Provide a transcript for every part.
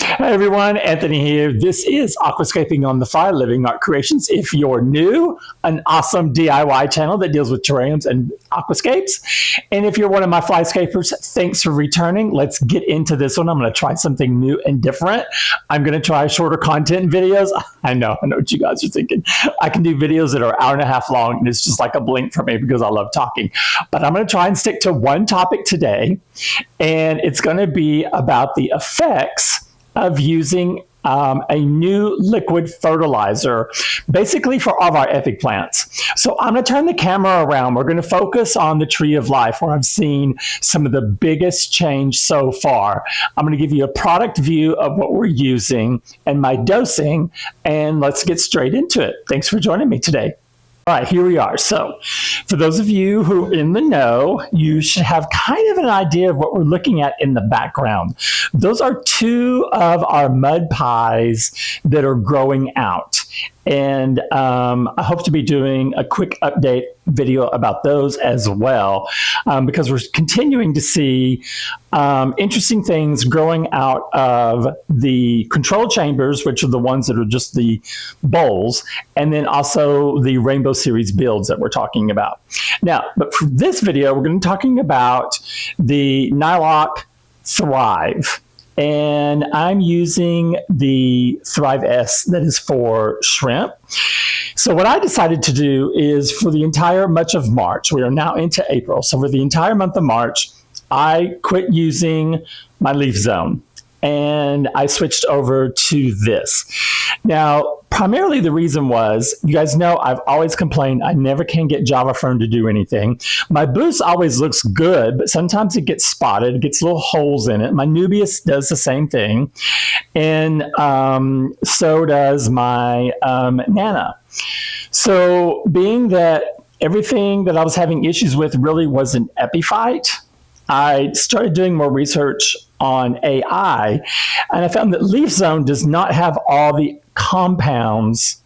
Hi everyone, Anthony here. This is Aquascaping on the Fly, Living Art Creations. If you're new, an awesome DIY channel that deals with terrariums and aquascapes. And if you're one of my FlyScapers, thanks for returning. Let's get into this one. I'm going to try something new and different. I'm going to try shorter content videos. I know what you guys are thinking. I can do videos that are an hour and a half long, and it's just like a blink for me because I love talking. But I'm going to try and stick to one topic today, and it's going to be about the effects of using a new liquid fertilizer, basically for all of our epic plants. So I'm going to turn the camera around. We're going to focus on the tree of life, where I've seen some of the biggest change so far. I'm going to give you a product view of what we're using and my dosing, and let's get straight into it. Thanks for joining me today. All right, here we are. So for those of you who are in the know, you should have kind of an idea of what we're looking at in the background. Those are two of our mud pies that are growing out. And I hope to be doing a quick update video about those as well, because we're continuing to see interesting things growing out of the control chambers, which are the ones that are just the bowls, and then also the Rainbow Series builds that we're talking about. Now, but for this video, we're going to be talking about the NilocG Thrive. And I'm using the Thrive S that is for shrimp. So what I decided to do is for the entire much of March, we are now into April, so for the entire month of March, I quit using my leaf zone and I switched over to this. Now, primarily the reason was, you guys know I've always complained I never can get Java Fern to do anything. My boost always looks good, but sometimes it gets spotted, it gets little holes in it. My Nubius does the same thing, and so does my Nana. So being that everything that I was having issues with really was an epiphyte, I started doing more research on AI, and I found that leaf zone does not have all the compounds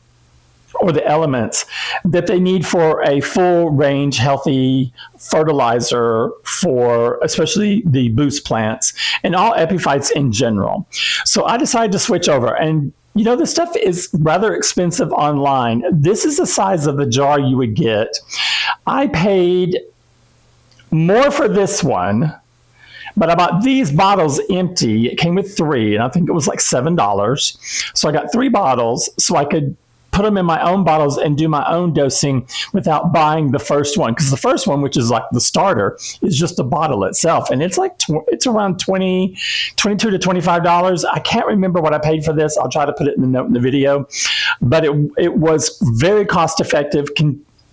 or the elements that they need for a full range healthy fertilizer for especially the boost plants and all epiphytes in general. So I decided to switch over, and you know, this stuff is rather expensive online. This is the size of the jar you would get. I paid more for this one, but I bought these bottles empty. It came with 3, and I think it was like $7. So I got 3 bottles so I could put them in my own bottles and do my own dosing without buying the first one. Because the first one, which is like the starter, is just the bottle itself. And it's like it's around $22 to $25. I can't remember what I paid for this. I'll try to put it in the note in the video. But it was very cost effective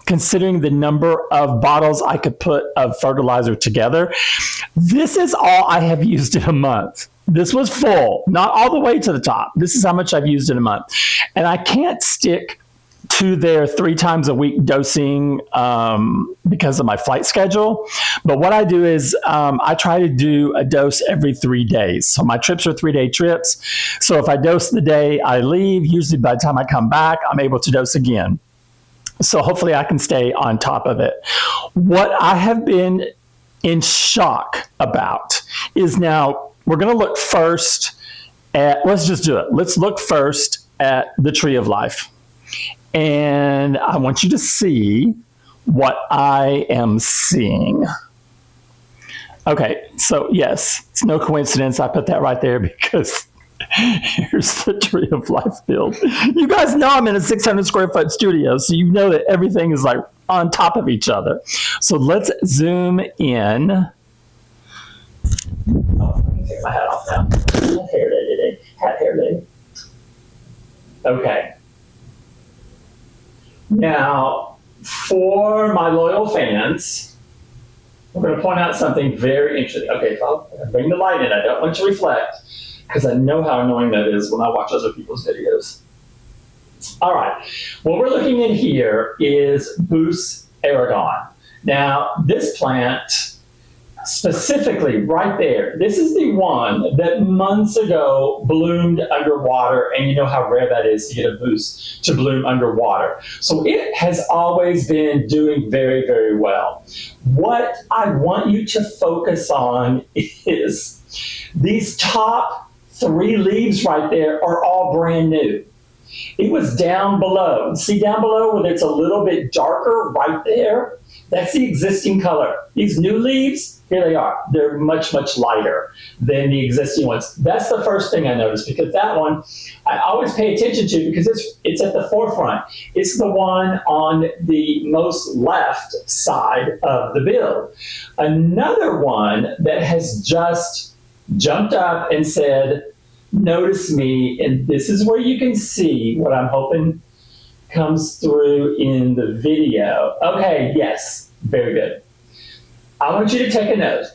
considering the number of bottles I could put of fertilizer together. This is all I have used in a month. This was full, not all the way to the top. This is how much I've used in a month. And I can't stick to their 3 times a week dosing because of my flight schedule. But what I do is I try to do a dose every 3 days. So my trips are 3-day trips. So if I dose the day I leave, usually by the time I come back, I'm able to dose again. So hopefully I can stay on top of it. What I have been in shock about is, now we're going to look first at, let's just do it. Let's look first at the tree of life. And I want you to see what I am seeing. Okay, so yes, it's no coincidence I put that right there because here's the tree of life build. You guys know I'm in a 600 square foot studio, so you know that everything is like on top of each other. So let's zoom in. Oh, let me take my hat off now. Hair day. Hat hair day. Okay. Now, for my loyal fans, we're going to point out something very interesting. Okay, if I'll bring the light in, I don't want to reflect, because I know how annoying that is when I watch other people's videos. All right, what we're looking at here is Boost Aragon. Now, this plant, specifically right there, this is the one that months ago bloomed underwater, and you know how rare that is to get a boost to bloom underwater. So it has always been doing very, very well. What I want you to focus on is these top 3 leaves right there are all brand new. It was down below. See down below where it's a little bit darker right there? That's the existing color. These new leaves, here they are. They're much, much lighter than the existing ones. That's the first thing I noticed, because that one I always pay attention to because it's at the forefront. It's the one on the most left side of the build. Another one that has just jumped up and said, notice me, and this is where you can see what I'm hoping comes through in the video. Okay, yes, very good. I want you to take a note.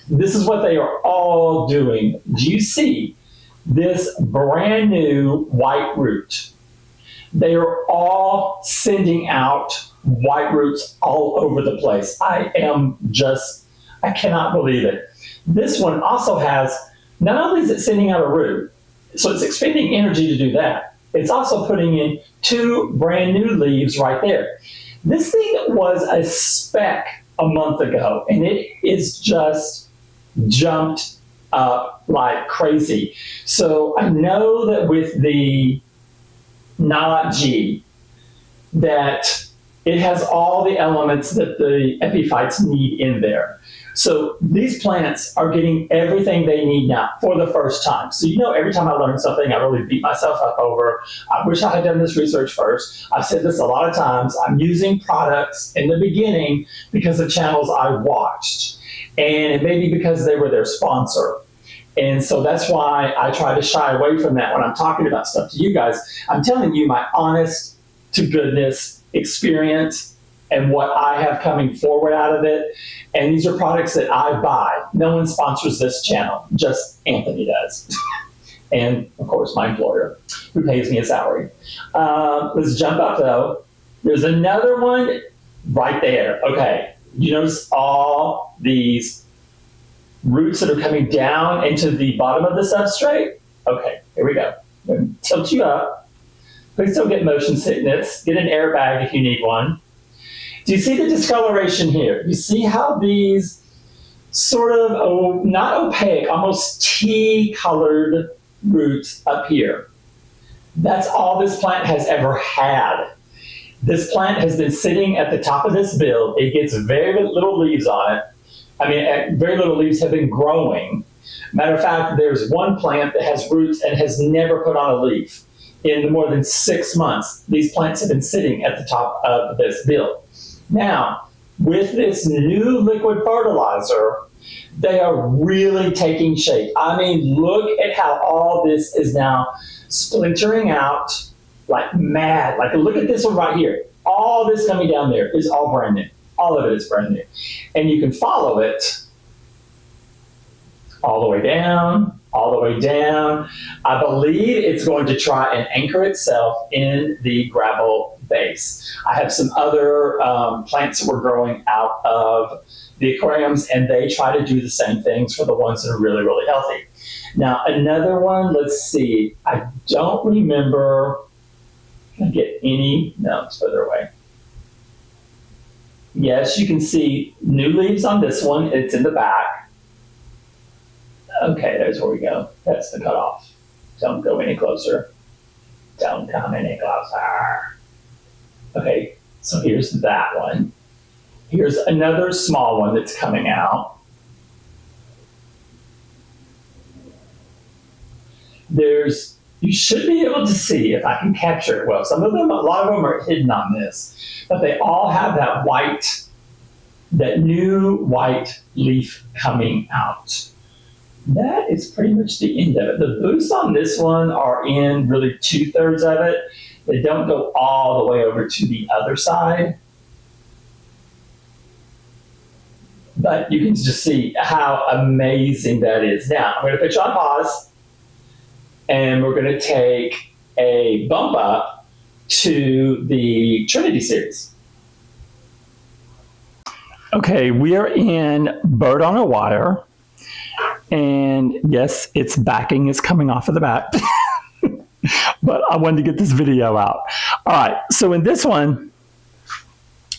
This is what they are all doing. Do you see this brand new white root? They are all sending out white roots all over the place. I cannot believe it. This one also has, not only is it sending out a root, so it's expending energy to do that, it's also putting in 2 brand new leaves right there. This thing was a speck a month ago, and it is just jumped up like crazy. So I know that with the NilocG, that it has all the elements that the Epiphytes need in there. So these plants are getting everything they need now for the first time. So every time I learn something, I really beat myself up over. I wish I had done this research first. I've said this a lot of times. I'm using products in the beginning because of channels I watched. And it may be because they were their sponsor. And so that's why I try to shy away from that when I'm talking about stuff to you guys. I'm telling you my honest to goodness experience and what I have coming forward out of it. And these are products that I buy. No one sponsors this channel, just Anthony does. And of course my employer, who pays me a salary. Let's jump up though. There's another one right there. Okay, you notice all these roots that are coming down into the bottom of the substrate? Okay, here we go. I'm going to tilt you up. Please don't get motion sickness. Get an airbag if you need one. Do you see the discoloration here? You see how these sort of, not opaque, almost tea-colored roots up here? That's all this plant has ever had. This plant has been sitting at the top of this build. It gets very little leaves on it. I mean, very little leaves have been growing. Matter of fact, there's one plant that has roots and has never put on a leaf. In more than 6 months, these plants have been sitting at the top of this build. Now, with this new liquid fertilizer, they are really taking shape. I mean, look at how all this is now splintering out like mad. Like, look at this one right here. All this coming down there is all brand new. All of it is brand new. And you can follow it all the way down, all the way down. I believe it's going to try and anchor itself in the gravel base. I have some other plants that we're growing out of the aquariums, and they try to do the same things for the ones that are really, really healthy. Now, another one, let's see. I don't remember. Can I get any? No, it's further away. Yes, you can see new leaves on this one. It's in the back. Okay, there's where we go. That's the cutoff. Don't go any closer. Don't come any closer. Okay, so here's that one. Here's another small one that's coming out. You should be able to see, if I can capture it well. A lot of them are hidden on this, but they all have that new white leaf coming out. That is pretty much the end of it. The boosts on this one are in really 2/3 of it. They don't go all the way over to the other side. But you can just see how amazing that is. Now, I'm going to put you on pause, and we're going to take a bump up to the Trinity series. Okay, we are in Bird on a Wire. And yes, its backing is coming off of the back. But I wanted to get this video out. All right, so in this one,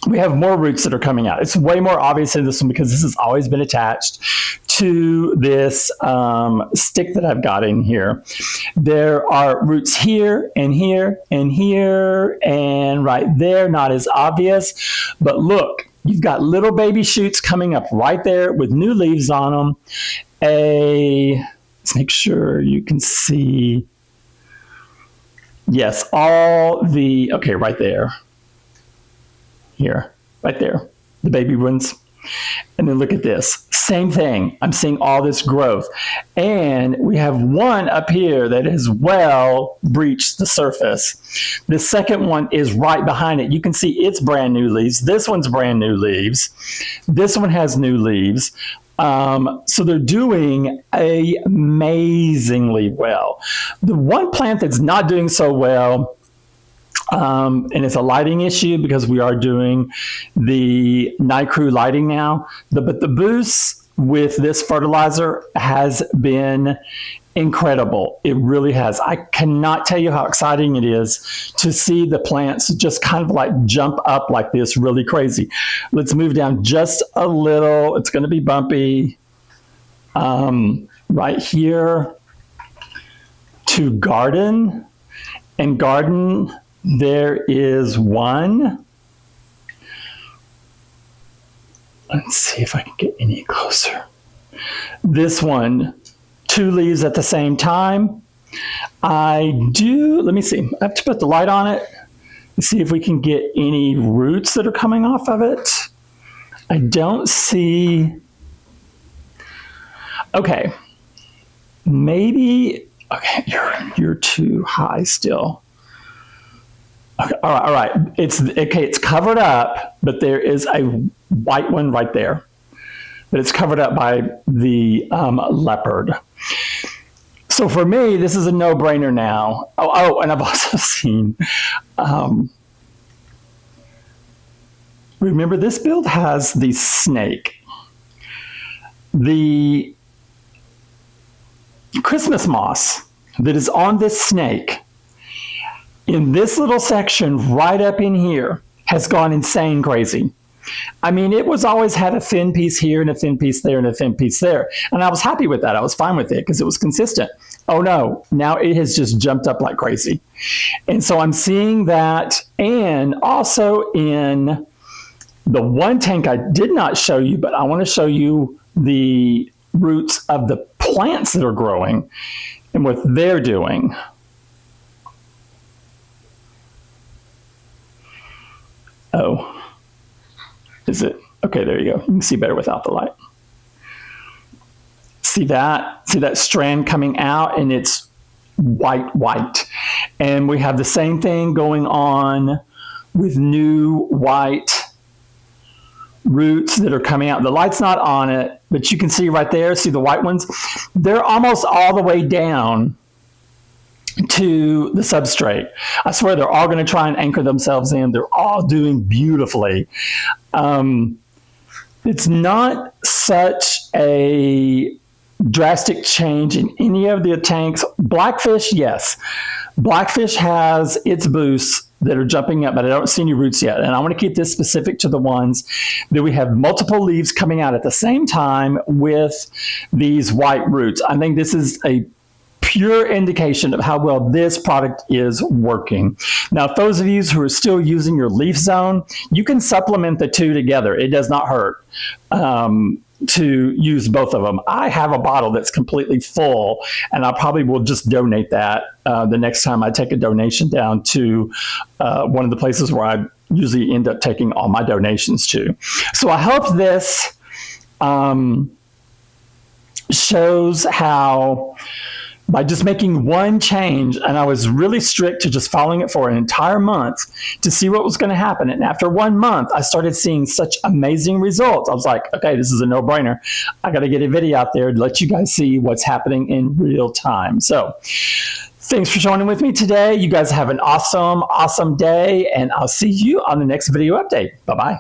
we have more roots that are coming out. It's way more obvious in this one because this has always been attached to this stick that I've got in here. There are roots here and here and here and right there, not as obvious. But look, you've got little baby shoots coming up right there with new leaves on them. Let's make sure you can see. Yes, okay, right there. Here, right there, the baby ones. And then look at this, same thing. I'm seeing all this growth. And we have one up here that has well breached the surface. The second one is right behind it. You can see it's brand new leaves. This one's brand new leaves. This one has new leaves. So they're doing amazingly well. The one plant that's not doing so well, and it's a lighting issue because we are doing the night crew lighting now. But the boost with this fertilizer has been incredible. It really has. I cannot tell you how exciting it is to see the plants just kind of like jump up like this, really crazy. Let's move down just a little. It's going to be bumpy. Right here to garden. And garden, there is one. Let's see if I can get any closer. This one, 2 leaves at the same time. Let me see. I have to put the light on it and see if we can get any roots that are coming off of it. I don't see. Okay. Maybe, okay, you're too high still. Okay, all right. It's covered up, but there is a white one right there. But it's covered up by the leopard. So for me, this is a no-brainer now. Oh, and I've also seen. Remember, this build has the snake. The Christmas moss that is on this snake in this little section right up in here has gone insane crazy. I mean, it was always had a thin piece here and a thin piece there and a thin piece there. And I was happy with that. I was fine with it because it was consistent. Oh no, now it has just jumped up like crazy. And so I'm seeing that. And also in the one tank I did not show you, but I want to show you the roots of the plants that are growing and what they're doing. Oh, is it? Okay, there you go. You can see better without the light. See that? See that strand coming out and it's white. And we have the same thing going on with new white roots that are coming out. The light's not on it, but you can see right there, see the white ones? They're almost all the way down to the substrate. I swear they're all going to try and anchor themselves in. They're all doing beautifully. It's not such a drastic change in any of the tanks. Blackfish, yes. Blackfish has its boosts that are jumping up, but I don't see any roots yet. And I want to keep this specific to the ones that we have multiple leaves coming out at the same time with these white roots. I think this is a pure indication of how well this product is working. Now, for those of you who are still using your leaf zone, you can supplement the two together. It does not hurt to use both of them. I have a bottle that's completely full, and I probably will just donate that the next time I take a donation down to one of the places where I usually end up taking all my donations to. So I hope this shows how by just making one change, and I was really strict to just following it for an entire month to see what was going to happen. And after 1 month, I started seeing such amazing results. I was like, okay, this is a no-brainer. I got to get a video out there to let you guys see what's happening in real time. So thanks for joining with me today. You guys have an awesome, awesome day, and I'll see you on the next video update. Bye-bye.